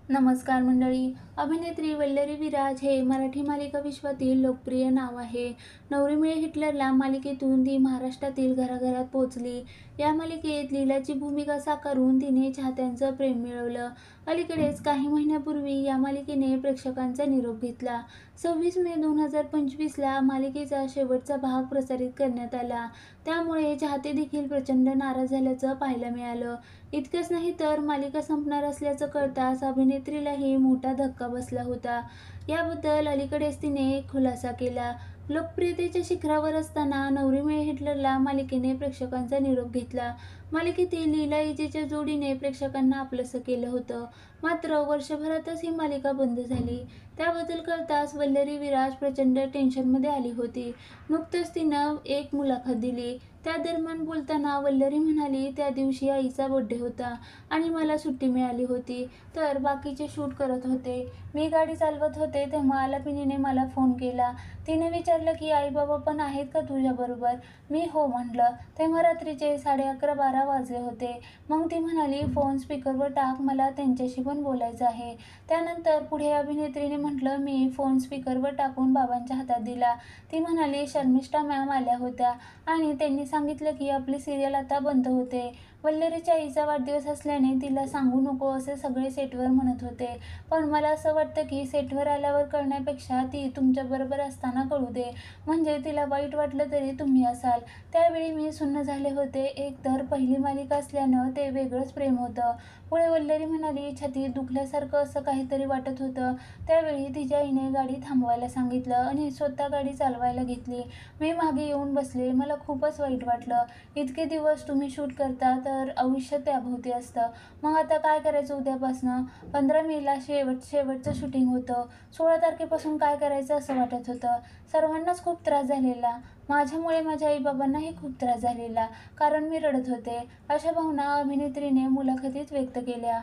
नमस्कार मंडळी. अभिनेत्री वल्लरी विराज हे मराठी मालिका विश्वातील लोकप्रिय नाव आहे. नवरी मिळे हिटलरला मालिकेतून ती महाराष्ट्रातील घराघरात पोहोचली. या मालिकेत लीलाची भूमिका साकारून तिने चाहत्यांचं प्रेम मिळवलं. अलीकडेच काही महिन्यापूर्वी या मालिकेने प्रेक्षकांचा निरोप घेतला. 26 मे 2025ला मालिकेचा शेवटचा भाग प्रसारित करण्यात आला. त्यामुळे चाहते देखील प्रचंड नाराज झाल्याचं पाहायला मिळालं. इतकंच नाही तर मालिका संपणार असल्याचं कळताच अभिनेत्रीलाही मोठा धक्का बसला होता. याबद्दल अलीकडेच तिने एक खुलासा केला. लोकप्रियतेच्या शिखरावर असताना नवरी मिळे हिटलरला मालिकेने प्रेक्षकांचा निरोप घेतला. मालिकेतील लीला इजेच्या जोडीने प्रेक्षकांना आपलंसं केलं होतं. मात्र वर्षभरातच ही मालिका बंद झाली. त्याबद्दल कळताच वल्लरी विराज प्रचंड टेन्शनमध्ये आली होती. नुकतंच तिनं एक मुलाखत दिली. त्या दरम्यान बोलताना वल्लरी म्हणाली, त्या दिवशी आईचा बर्थडे होता आणि मला सुट्टी मिळाली होती. तर बाकीचे शूट करत होते. मी गाडी चालवत होते तेव्हा आलापिनीने मला फोन केला. तिने विचारलं की आई बाबा पण आहेत का तुझ्याबरोबर? मी हो म्हटलं. तेव्हा रात्रीचे 11:30-12 वाजले होते. मग ती म्हणाली, फोन स्पीकरवर टाक, मला त्यांच्याशी पण बोलायचं आहे. त्यानंतर पुढे अभिनेत्रीने म्हटलं, मी फोन स्पीकरवर टाकून बाबांच्या हातात दिला. ती म्हणाली, शर्मिष्ठा मॅम आल्या होत्या आणि त्यांनी सांगितलं की आपली सिरियल आता बंद होते. वल्लरीच्या आईचा वाढदिवस असल्याने तिला सांगू नको असे सगळे सेटवर म्हणत होते. पण मला असं वाटतं की सेटवर आल्यावर कळण्यापेक्षा ती तुमच्याबरोबर असताना कळू दे. म्हणजे तिला वाईट वाटलं तरी तुम्ही असाल. त्यावेळी मी सुन्न झाले होते. एकतर पहिली मालिका असल्यानं ते वेगळंच प्रेम होतं. पुढे वल्लरी म्हणाली, छातीत दुखल्यासारखं असं काहीतरी वाटत होतं. त्यावेळी तिच्या आईने गाडी थांबवायला सांगितलं आणि स्वतः गाडी चालवायला घेतली. मी मागे येऊन बसले. मला खूपच वाईट वाटलं. इतके दिवस तुम्ही शूट करता तर आयुष्य त्याभोवती असतं. मग आता काय करायचं उद्यापासनं? 15 मेला शेवटचं शूटिंग होतं. 16 तारखेपासून काय करायचं असं वाटत होतं. सर्वांनाच खूप त्रास झालेला. माझ्यामुळे माझ्या आईबाबांनाही खूप त्रास झालेला. कारण मी रडत होते. अशा भावना अभिनेत्रीने मुलाखतीत व्यक्त केल्या.